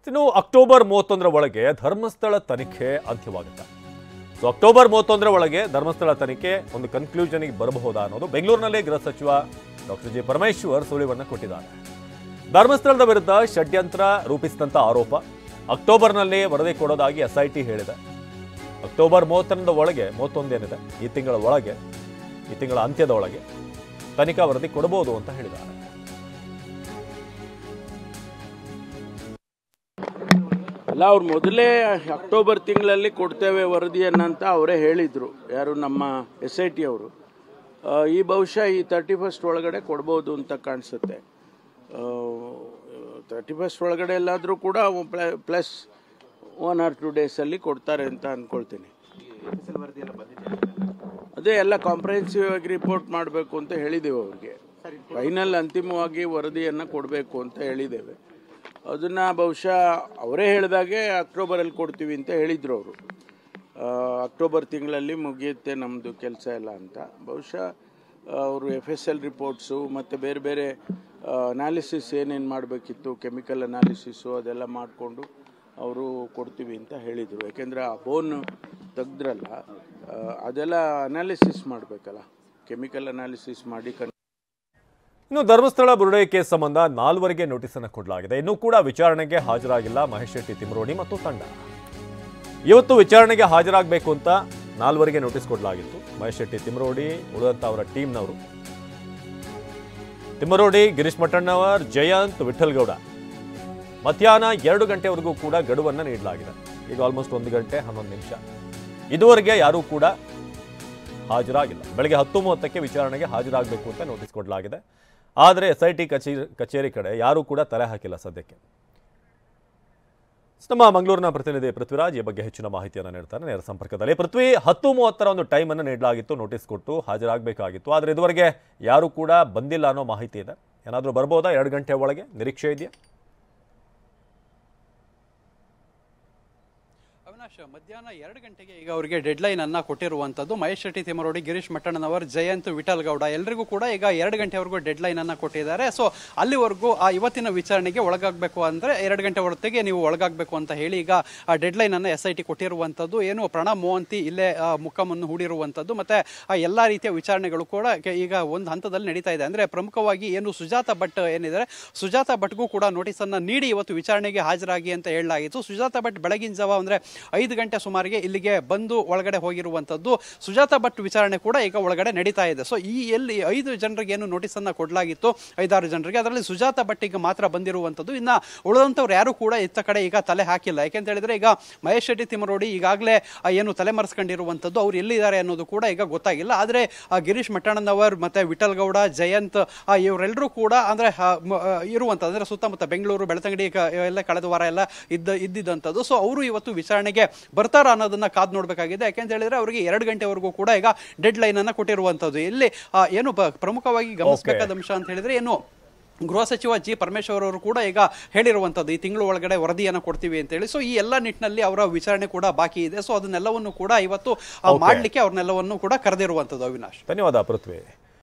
ಇನ್ನು ಅಕ್ಟೋಬರ್ 31ರ ಒಳಗೆ ಧರ್ಮಸ್ಥಳ ತನಿಖೆ ಅಂತ್ಯವಾಗುತ್ತೆ. ಸೊ ಅಕ್ಟೋಬರ್ 31ರ ಒಳಗೆ ಧರ್ಮಸ್ಥಳ ತನಿಖೆ ಒಂದು ಕನ್ಕ್ಲೂಷನ್ಗೆ ಬರಬಹುದಾ ಅನ್ನೋದು ಬೆಂಗಳೂರಿನಲ್ಲಿ ಗೃಹ ಸಚಿವ ಡಾಕ್ಟರ್ ಜಿ ಪರಮೇಶ್ವರ್ ಸುಳಿವನ್ನು ಕೊಟ್ಟಿದ್ದಾರೆ. ಧರ್ಮಸ್ಥಳದ ವಿರುದ್ಧ ಷಡ್ಯಂತ್ರ ರೂಪಿಸಿದಂಥ ಆರೋಪ ಅಕ್ಟೋಬರ್ನಲ್ಲಿ ವರದಿ ಕೊಡೋದಾಗಿ ಎಸ್ಐಟಿ ಹೇಳಿದೆ. ಅಕ್ಟೋಬರ್ 31ರ ಒಳಗೆ 31 ಏನಿದೆ ಈ ತಿಂಗಳ ಅಂತ್ಯದ ಒಳಗೆ ತನಿಖಾ ವರದಿ ಕೊಡಬಹುದು ಅಂತ ಹೇಳಿದ್ದಾರೆ. ಅಲ್ಲ, ಅವ್ರು ಮೊದಲೇ ಅಕ್ಟೋಬರ್ ತಿಂಗಳಲ್ಲಿ ಕೊಡ್ತೇವೆ ವರದಿಯನ್ನಂತ ಅವರೇ ಹೇಳಿದರು. ಯಾರು ನಮ್ಮ SIT ಅವರು. ಈ ಬಹುಶಃ ಈ 31st ಒಳಗಡೆ ಕೊಡ್ಬೋದು ಅಂತ ಕಾಣಿಸುತ್ತೆ. 31st ಒಳಗಡೆ ಎಲ್ಲಾದರೂ ಕೂಡ ಪ್ಲಸ್ 1 or 2 ಡೇಸಲ್ಲಿ ಕೊಡ್ತಾರೆ ಅಂತ ಅಂದ್ಕೊಳ್ತೀನಿ. ಅದೇ ಎಲ್ಲ ಕಾಂಪ್ರಹೆನ್ಸಿವ್ ಆಗಿ ರಿಪೋರ್ಟ್ ಮಾಡಬೇಕು ಅಂತ ಹೇಳಿದ್ದೇವೆ ಅವ್ರಿಗೆ. ಫೈನಲ್ ಅಂತಿಮವಾಗಿ ವರದಿಯನ್ನು ಕೊಡಬೇಕು ಅಂತ ಹೇಳಿದ್ದೇವೆ. ಅದನ್ನು ಬಹುಶಃ ಅವರೇ ಹೇಳಿದಾಗೆ ಅಕ್ಟೋಬರಲ್ಲಿ ಕೊಡ್ತೀವಿ ಅಂತ ಹೇಳಿದರು ಅವರು. ಅಕ್ಟೋಬರ್ ತಿಂಗಳಲ್ಲಿ ಮುಗಿಯುತ್ತೆ ನಮ್ಮದು ಕೆಲಸ ಎಲ್ಲ ಅಂತ. ಬಹುಶಃ ಅವರು FSL ರಿಪೋರ್ಟ್ಸು ಮತ್ತು ಬೇರೆ ಬೇರೆ ಅನಾಲಿಸಿಸ್ ಏನೇನು ಮಾಡಬೇಕಿತ್ತು, ಕೆಮಿಕಲ್ ಅನಾಲಿಸಿಸು ಅದೆಲ್ಲ ಮಾಡಿಕೊಂಡು ಅವರು ಕೊಡ್ತೀವಿ ಅಂತ ಹೇಳಿದರು. ಯಾಕೆಂದರೆ ಆ ಬೋನ್ ತೆಗ್ದ್ರಲ್ಲ, ಅದೆಲ್ಲ ಅನಾಲಿಸಿಸ್ ಮಾಡಬೇಕಲ್ಲ, ಕೆಮಿಕಲ್ ಅನಾಲಿಸಿಸ್ ಮಾಡಿ. ಇನ್ನು ಧರ್ಮಸ್ಥಳ ಬುರುಡೆ ಕೇಸ್ ಸಂಬಂಧ 4ವರೆಗೆ ನೋಟಿಸ್ ಅನ್ನು ಕೊಡಲಾಗಿದೆ. ಇನ್ನೂ ಕೂಡ ವಿಚಾರಣೆಗೆ ಹಾಜರಾಗಿಲ್ಲ ಮಹೇಶ್ ಶೆಟ್ಟಿ ತಿಮರೋಡಿ ಮತ್ತು ತಂಡ. ಇವತ್ತು ವಿಚಾರಣೆಗೆ ಹಾಜರಾಗಬೇಕು ಅಂತ 4ವರೆಗೆ ನೋಟಿಸ್ ಕೊಡಲಾಗಿತ್ತು. ಮಹೇಶ್ ಶೆಟ್ಟಿ ತಿಮರೋಡಿ ಉಳಿದಂತ ಅವರ ಟೀಮ್ನವರು, ತಿಮರೋಡಿ, ಗಿರೀಶ್ ಮಠಣ್ಣವರ್, ಜಯಂತ್, ವಿಠಲ್ಗೌಡ ಮಧ್ಯಾಹ್ನ 2 ಗಂಟೆವರೆಗೂ ಕೂಡ ಗಡುವನ್ನು ನೀಡಲಾಗಿದೆ. ಈಗ ಆಲ್ಮೋಸ್ಟ್ 1 ಗಂಟೆ 11 ನಿಮಿಷ. ಇದುವರೆಗೆ ಯಾರೂ ಕೂಡ ಹಾಜರಾಗಿಲ್ಲ. ಬೆಳಗ್ಗೆ 10:30ಕ್ಕೆ ವಿಚಾರಣೆಗೆ ಹಾಜರಾಗಬೇಕು ಅಂತ ನೋಟಿಸ್ ಕೊಡಲಾಗಿದೆ. ಆದರೆ SIT ಕಚೇರಿ ಕಡೆ ಯಾರೂ ಕೂಡ ತಲೆ ಹಾಕಿಲ್ಲ ಸದ್ಯಕ್ಕೆ. ನಮ್ಮ ಮಂಗಳೂರಿನ ಪ್ರತಿನಿಧಿ ಪೃಥ್ವಿರಾಜ್ ಈ ಬಗ್ಗೆ ಹೆಚ್ಚಿನ ಮಾಹಿತಿಯನ್ನು ನೀಡ್ತಾರೆ ನೇರ ಸಂಪರ್ಕದಲ್ಲಿ. ಪೃಥ್ವಿ, 10:30ರ ಒಂದು ಟೈಮ್ ಅನ್ನು ನೀಡಲಾಗಿತ್ತು, ನೋಟಿಸ್ ಕೊಟ್ಟು ಹಾಜರಾಗಬೇಕಾಗಿತ್ತು. ಆದರೆ ಇದುವರೆಗೆ ಯಾರೂ ಕೂಡ ಬಂದಿಲ್ಲ ಅನ್ನೋ ಮಾಹಿತಿ ಇದೆ. ಏನಾದರೂ ಬರ್ಬೋದಾ 2 ಗಂಟೆ ಒಳಗೆ? ನಿರೀಕ್ಷೆ ಇದೆಯಾ? ಮಧ್ಯಾಹ್ನ 2 ಗಂಟೆಗೆ ಈಗ ಅವರಿಗೆ ಡೆಡ್ಲೈನ್ ಅನ್ನ ಕೊಟ್ಟಿರುವಂತದ್ದು. ಮಹೇಶ್ ಶೆಟ್ಟಿ ತಿಮರೋಡಿ, ಗಿರೀಶ್ ಮಠಣ್ಣನವರ್, ಜಯಂತ್, ವಿಠಲ್ಗೌಡ ಎಲ್ಲರಿಗೂ ಕೂಡ ಈಗ 2 ಗಂಟೆವರೆಗೂ ಡೆಡ್ಲೈನ್ ಅನ್ನ ಕೊಟ್ಟಿದ್ದಾರೆ. ಸೊ ಅಲ್ಲಿವರೆಗೂ ಇವತ್ತಿನ ವಿಚಾರಣೆಗೆ ಒಳಗಾಗಬೇಕು ಅಂದ್ರೆ 2 ಗಂಟೆ ಹೊರತಿಗೆ ನೀವು ಒಳಗಾಗಬೇಕು ಅಂತ ಹೇಳಿ ಈಗ ಆ ಡೆಡ್ಲೈನ್ ಅನ್ನ SIT ಕೊಟ್ಟಿರುವಂತದ್ದು. ಏನು ಪ್ರಣಬ್ ಮೋಹಂತಿ ಇಲ್ಲೇ ಮುಖವನ್ನು ಹೂಡಿರುವಂತದ್ದು. ಮತ್ತೆ ಎಲ್ಲಾ ರೀತಿಯ ವಿಚಾರಣೆಗಳು ಕೂಡ ಈಗ ಒಂದು ಹಂತದಲ್ಲಿ ನಡೀತಾ ಇದೆ. ಅಂದ್ರೆ ಪ್ರಮುಖವಾಗಿ ಏನು ಸುಜಾತಾ ಭಟ್ ಏನಿದ್ದಾರೆ, ಸುಜಾತಾ ಭಟ್ಗೂ ಕೂಡ ನೋಟಿಸ್ ಅನ್ನ ನೀಡಿ ಇವತ್ತು ವಿಚಾರಣೆಗೆ ಹಾಜರಾಗಿ ಅಂತ ಹೇಳಲಾಗಿತ್ತು. ಸುಜಾತಾ ಭಟ್ ಬೆಳಗಿನ ಜಾವ ಅಂದ್ರೆ 5 ಗಂಟೆ ಸುಮಾರಿಗೆ ಇಲ್ಲಿಗೆ ಬಂದು ಒಳಗಡೆ ಹೋಗಿರುವಂತದ್ದು. ಸುಜಾತಾ ಭಟ್ ವಿಚಾರಣೆ ಕೂಡ ಈಗ ಒಳಗಡೆ ನಡೀತಾ ಇದೆ. ಸೊ ಈ 5 ಜನರಿಗೆ ಏನು ನೋಟಿಸ್ ಅನ್ನ ಕೊಡಲಾಗಿತ್ತು, 5-6 ಜನರಿಗೆ, ಅದರಲ್ಲಿ ಸುಜಾತಾ ಭಟ್ ಈಗ ಮಾತ್ರ ಬಂದಿರುವಂತದ್ದು. ಇನ್ನ ಉಳಿದಂತವ್ರು ಯಾರು ಕೂಡ ಇತ್ತ ಕಡೆ ಈಗ ತಲೆ ಹಾಕಿಲ್ಲ. ಯಾಕೆಂತ ಹೇಳಿದ್ರೆ ಈಗ ಮಹೇಶ್ ಶೆಟ್ಟಿ ತಿಮರೋಡಿ ಈಗಾಗಲೇ ಏನು ತಲೆ ಮರೆಸ್ಕೊಂಡಿರುವಂತದ್ದು, ಅವ್ರು ಎಲ್ಲಿದ್ದಾರೆ ಅನ್ನೋದು ಕೂಡ ಈಗ ಗೊತ್ತಾಗಿಲ್ಲ. ಆದ್ರೆ ಗಿರೀಶ್ ಮಠಣ್ಣನವರ್ ಮತ್ತೆ ವಿಠಲ್ಗೌಡ, ಜಯಂತ್ ಇವರೆಲ್ಲರೂ ಕೂಡ ಅಂದ್ರೆ ಇರುವಂತದ್ದು, ಅಂದ್ರೆ ಸುತ್ತಮುತ್ತ ಬೆಂಗಳೂರು, ಬೆಳ್ತಂಗಡಿ ಎಲ್ಲ ಕಳೆದ ವಾರ ಎಲ್ಲ ಇದ್ದಿದ್ದಂಥದ್ದು. ಸೊ ಅವರು ಇವತ್ತು ವಿಚಾರಣೆಗೆ ಬರ್ತಾರ ಅನ್ನೋದನ್ನ ಕಾದು ನೋಡ್ಬೇಕಾಗಿದೆ. ಯಾಕೆಂತ ಹೇಳಿದ್ರೆ ಅವರಿಗೆ 2 ಗಂಟೆವರೆಗೂ ಕೂಡ ಈಗ ಡೆಡ್ ಲೈನ್ ಅನ್ನ ಕೊಟ್ಟಿರುವಂತದ್ದು. ಇಲ್ಲಿ ಏನು ಪ್ರಮುಖವಾಗಿ ಗಮನಿಸಬೇಕಾದ ಅಂಶ ಅಂತ ಹೇಳಿದ್ರೆ, ಏನು ಗೃಹ ಸಚಿವ ಜಿ ಪರಮೇಶ್ವರ್ ಅವರು ಕೂಡ ಈಗ ಹೇಳಿರುವಂತದ್ದು, ಈ ತಿಂಗಳು ಒಳಗಡೆ ವರದಿಯನ್ನು ಕೊಡ್ತೀವಿ ಅಂತ ಹೇಳಿ. ಸೊ ಈ ಎಲ್ಲ ನಿಟ್ಟಿನಲ್ಲಿ ಅವರ ವಿಚಾರಣೆ ಕೂಡ ಬಾಕಿ ಇದೆ. ಸೊ ಅದನ್ನೆಲ್ಲವನ್ನು ಕೂಡ ಇವತ್ತು ಮಾಡ್ಲಿಕ್ಕೆ ಅವ್ರನ್ನೆಲ್ಲವನ್ನು ಕೂಡ ಕರೆದಿರುವಂತದ್ದು. ಅವಿನಾಶ್, ಧನ್ಯವಾದ ಪೃಥ್ವಿ.